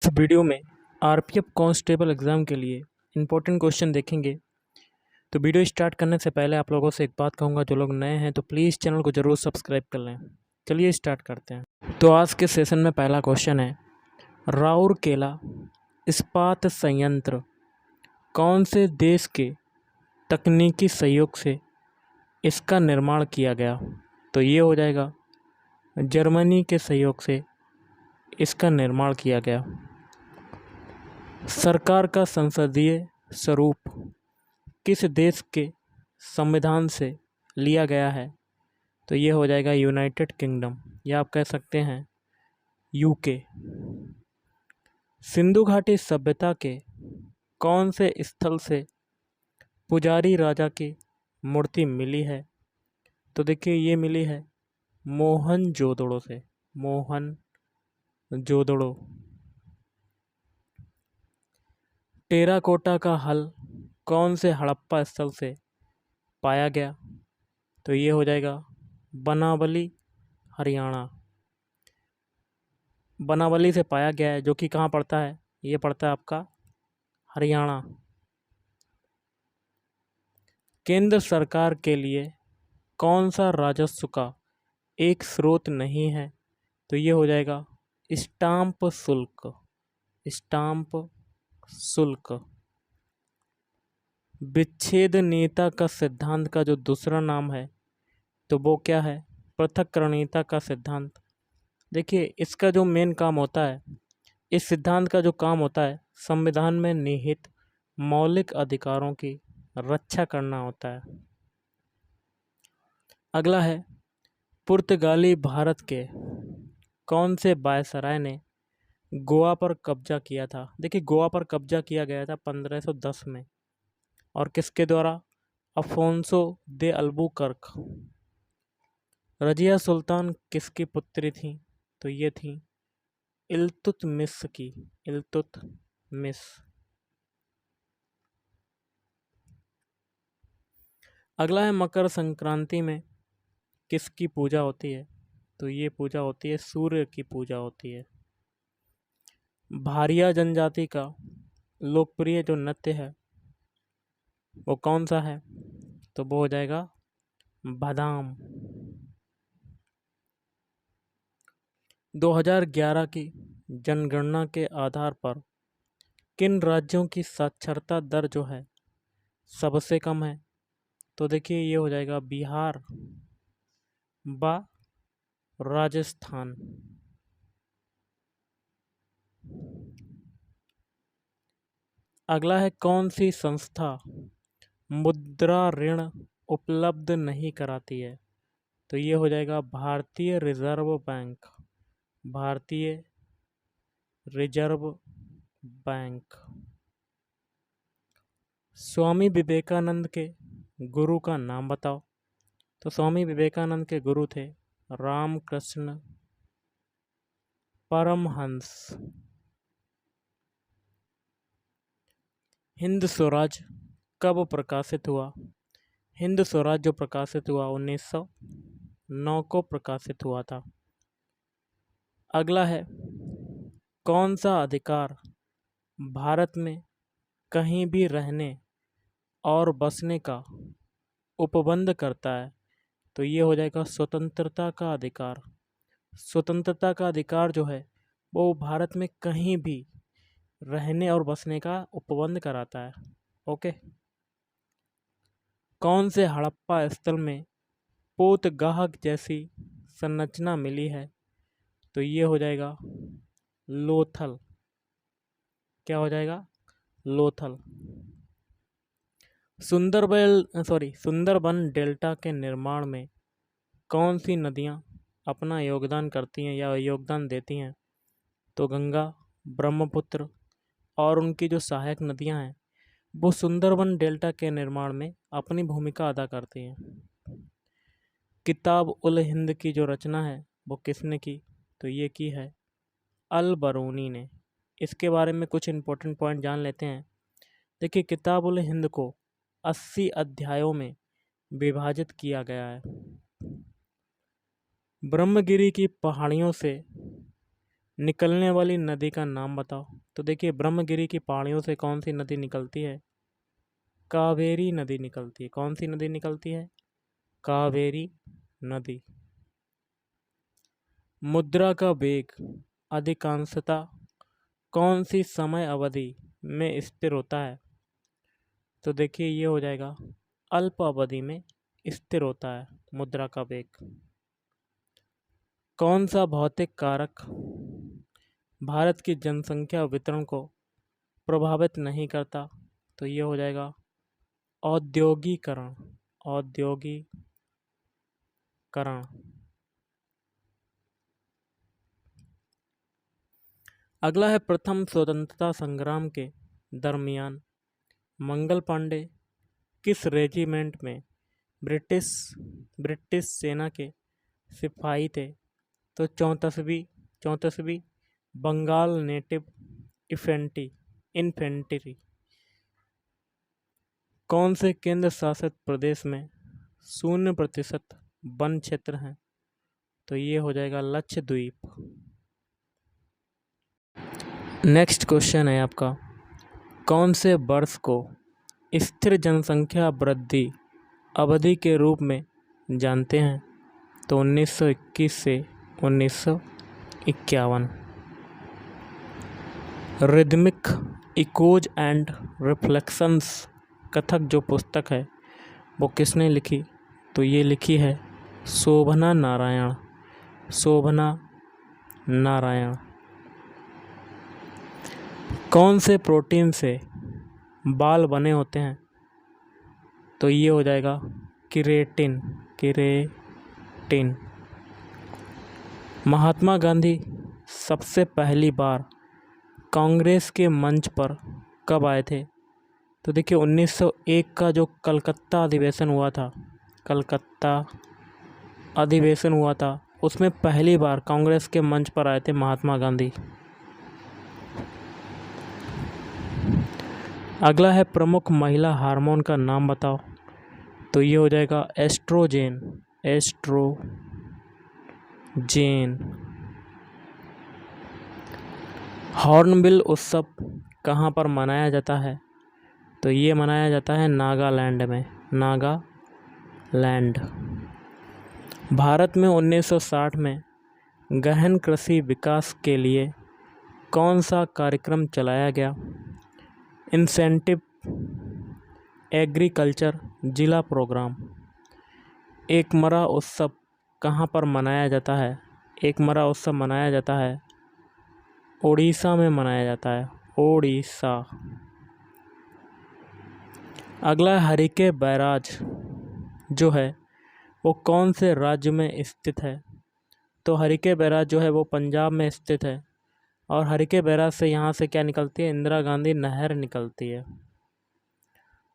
Video में RPF constable exam के लिए इम्पोर्टेंट क्वेश्चन देखेंगे। तो वीडियो स्टार्ट करने से पहले आप लोगों से एक बात कहूँगा, जो लोग नए हैं तो प्लीज़ चैनल को ज़रूर सब्सक्राइब कर लें। चलिए स्टार्ट करते हैं। तो आज के सेशन में पहला क्वेश्चन है, राउरकेला इस्पात संयंत्र कौन से देश के तकनीकी सहयोग से इसका निर्माण किया गया? तो ये हो जाएगा जर्मनी के सहयोग से इसका निर्माण किया गया। सरकार का संसदीय स्वरूप किस देश के संविधान से लिया गया है? तो ये हो जाएगा यूनाइटेड किंगडम, या आप कह सकते हैं यूके। सिंधु घाटी सभ्यता के कौन से स्थल से पुजारी राजा की मूर्ति मिली है? तो देखिए ये मिली है मोहनजोदड़ो से, मोहनजोदड़ो। टेराकोटा का हल कौन से हड़प्पा स्थल से पाया गया? तो ये हो जाएगा बनावली, हरियाणा। बनावली से पाया गया है, जो कि कहाँ पड़ता है? ये पड़ता है आपका हरियाणा। केंद्र सरकार के लिए कौन सा राजस्व का एक स्रोत नहीं है? तो ये हो जाएगा स्टाम्प शुल्क, स्टाम्प शुल्क। विच्छेद नेता का सिद्धांत का जो दूसरा नाम है तो वो क्या है? पृथक्करणीयता का सिद्धांत। देखिए इसका जो मेन काम होता है, इस सिद्धांत का जो काम होता है, संविधान में निहित मौलिक अधिकारों की रक्षा करना होता है। अगला है, पुर्तगाली भारत के कौन से वायसराय ने गोवा पर कब्जा किया था? देखिए गोवा पर कब्जा किया गया था 1510 में, और किसके द्वारा? अफोंसो दे अल्बुकर्क। रजिया सुल्तान किसकी पुत्री थी? तो ये थी इल्तुतमिश की, इल्तुतमिश। अगला है, मकर संक्रांति में किसकी पूजा होती है? तो ये पूजा होती है सूर्य की पूजा होती है। भारिया जनजाति का लोकप्रिय जो नृत्य है वो कौन सा है? तो वो हो जाएगा बादाम। 2011 की जनगणना के आधार पर किन राज्यों की साक्षरता दर जो है सबसे कम है? तो देखिए ये हो जाएगा बिहार व राजस्थान। अगला है, कौन सी संस्था मुद्रा ऋण उपलब्ध नहीं कराती है? तो ये हो जाएगा भारतीय रिजर्व बैंक, भारतीय रिजर्व बैंक। स्वामी विवेकानंद के गुरु का नाम बताओ। तो स्वामी विवेकानंद के गुरु थे रामकृष्ण परमहंस। हिंद स्वराज कब प्रकाशित हुआ? हिंद स्वराज जो प्रकाशित हुआ 1909 को प्रकाशित हुआ था। अगला है, कौन सा अधिकार भारत में कहीं भी रहने और बसने का उपबंध करता है? तो ये हो जाएगा स्वतंत्रता का अधिकार। स्वतंत्रता का अधिकार जो है वो भारत में कहीं भी रहने और बसने का उपबंध कराता है। ओके। कौन से हड़प्पा स्थल में पोतगाह जैसी संरचना मिली है? तो ये हो जाएगा लोथल। क्या हो जाएगा? लोथल। सुंदरबन डेल्टा के निर्माण में कौन सी नदियाँ अपना योगदान करती हैं या योगदान देती हैं? तो गंगा, ब्रह्मपुत्र और उनकी जो सहायक नदियाँ हैं वो सुंदरबन डेल्टा के निर्माण में अपनी भूमिका अदा करती हैं। किताब उल हिंद की जो रचना है वो किसने की? तो ये की है अल बरूनी ने। इसके बारे में कुछ इम्पोर्टेंट पॉइंट जान लेते हैं। देखिए किताब उल हिंद को 80 अध्यायों में विभाजित किया गया है। ब्रह्मगिरी की पहाड़ियों से निकलने वाली नदी का नाम बताओ। तो देखिए ब्रह्मगिरी की पहाड़ियों से कौन सी नदी निकलती है? कावेरी नदी निकलती है। कौन सी नदी निकलती है? कावेरी नदी। मुद्रा का वेग अधिकांशतः कौन सी समय अवधि में स्थिर होता है? तो देखिए ये हो जाएगा अल्प अवधि में स्थिर होता है मुद्रा का वेग। कौन सा भौतिक कारक भारत की जनसंख्या वितरण को प्रभावित नहीं करता? तो ये हो जाएगा औद्योगिकरण। औद्योगिकरण। अगला है प्रथम स्वतंत्रता संग्राम के दरमियान मंगल पांडे किस रेजिमेंट में ब्रिटिश ब्रिटिश सेना के सिपाही थे? तो 34वीं बंगाल नेटिव इन्फेंट्री। कौन से केंद्र शासित प्रदेश में 0% वन क्षेत्र हैं? तो ये हो जाएगा लक्षद्वीप। नेक्स्ट क्वेश्चन है आपका, कौन से वर्ष को स्थिर जनसंख्या वृद्धि अवधि के रूप में जानते हैं? तो 1921 से 1951। Rhythmic echoes and reflections Kathak जो पुस्तक है वो किसने लिखी? तो ये लिखी है शोभना नारायण। शोभना नारायण। कौन से प्रोटीन से बाल बने होते हैं? तो ये हो जाएगा केराटिन। महात्मा गांधी सबसे पहली बार कांग्रेस के मंच पर कब आए थे? तो देखिए 1901 का जो कलकत्ता अधिवेशन हुआ था उसमें पहली बार कांग्रेस के मंच पर आए थे महात्मा गांधी। अगला है प्रमुख महिला हार्मोन का नाम बताओ। तो ये हो जाएगा एस्ट्रोजेन। हॉर्नबिल उत्सव कहाँ पर मनाया जाता है? तो ये मनाया जाता है नागालैंड में। नागालैंड। भारत में 1960 में गहन कृषि विकास के लिए कौन सा कार्यक्रम चलाया गया? इंसेंटिव एग्रीकल्चर जिला प्रोग्राम। एकमरा उत्सव कहाँ पर मनाया जाता है? एकमरा उत्सव मनाया जाता है ओडिशा में मनाया जाता है। ओडिशा। अगला हरिके बैराज जो है वो कौन से राज्य में स्थित है? तो हरिके बैराज जो है वो पंजाब में स्थित है और हरिके बैराज से यहाँ से क्या निकलती है? इंदिरा गांधी नहर निकलती है।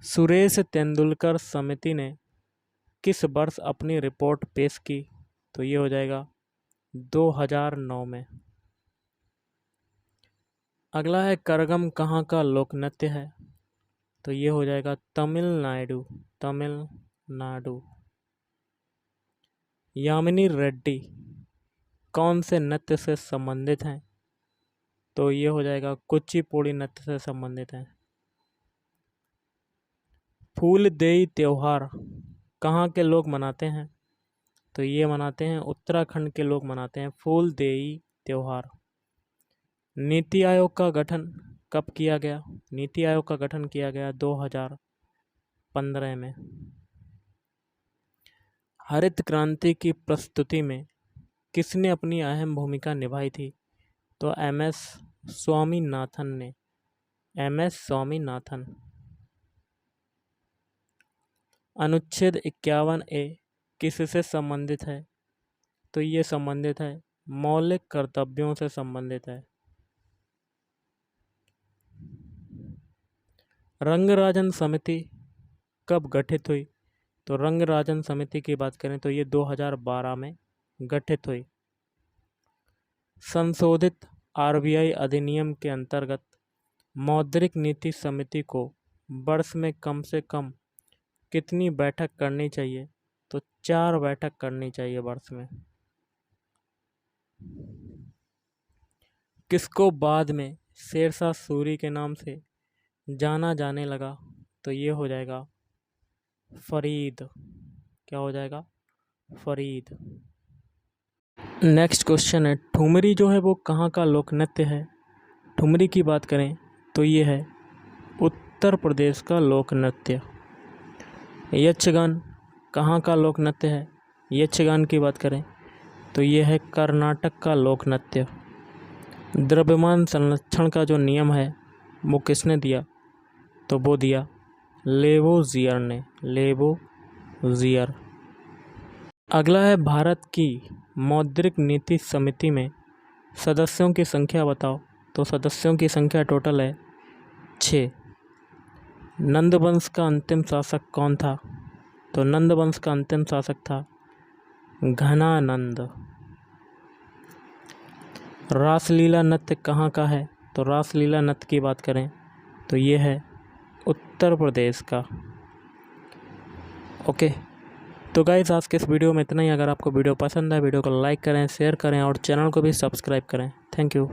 सुरेश तेंदुलकर समिति ने किस वर्ष अपनी रिपोर्ट पेश की? तो ये हो जाएगा 2009 में। अगला है करगम कहाँ का लोक नृत्य है? तो ये हो जाएगा तमिलनाडु। यामिनी रेड्डी कौन से नृत्य से संबंधित हैं? तो ये हो जाएगा कुचिपुड़ी नृत्य से संबंधित है। फूल देई त्योहार कहाँ के लोग मनाते हैं? तो ये मनाते हैं उत्तराखंड के लोग मनाते हैं फूल देई त्योहार। नीति आयोग का गठन कब किया गया? नीति आयोग का गठन किया गया 2015 में। हरित क्रांति की प्रस्तुति में किसने अपनी अहम भूमिका निभाई थी? तो एम.एस. स्वामीनाथन। अनुच्छेद 51A किससे संबंधित है? तो ये संबंधित है मौलिक कर्तव्यों से संबंधित है। रंगराजन समिति कब गठित हुई? तो रंगराजन समिति की बात करें तो ये 2012 में गठित हुई। संशोधित आरबीआई अधिनियम के अंतर्गत मौद्रिक नीति समिति को वर्ष में कम से कम कितनी बैठक करनी चाहिए? तो 4 बैठक करनी चाहिए वर्ष में। किसको बाद में शेरशाह सूरी के नाम से जाना जाने लगा? तो ये हो जाएगा फरीद। क्या हो जाएगा? फरीद। नेक्स्ट क्वेश्चन है, ठुमरी जो है वो कहाँ का लोक नृत्य है? ठुमरी की बात करें तो ये है उत्तर प्रदेश का लोक नृत्य। यक्षगान कहाँ का लोक नृत्य है? यक्षगान की बात करें तो ये है कर्नाटक का लोक नृत्य। द्रव्यमान संरक्षण का जो नियम है वो किसने दिया? तो वो दिया लेवोजियर ने। लेवोजियर। अगला है, भारत की मौद्रिक नीति समिति में सदस्यों की संख्या बताओ। तो सदस्यों की संख्या टोटल है 6। नंदवंश का अंतिम शासक कौन था? तो नंदवंश का अंतिम शासक था घनानंद। रासलीला नृत्य कहाँ का है? तो रासलीला नृत्य की बात करें तो ये है उत्तर प्रदेश का। ओके, तो गाइस आज के इस वीडियो में इतना ही। अगर आपको वीडियो पसंद है, वीडियो को लाइक करें, शेयर करें और चैनल को भी सब्सक्राइब करें। Thank you.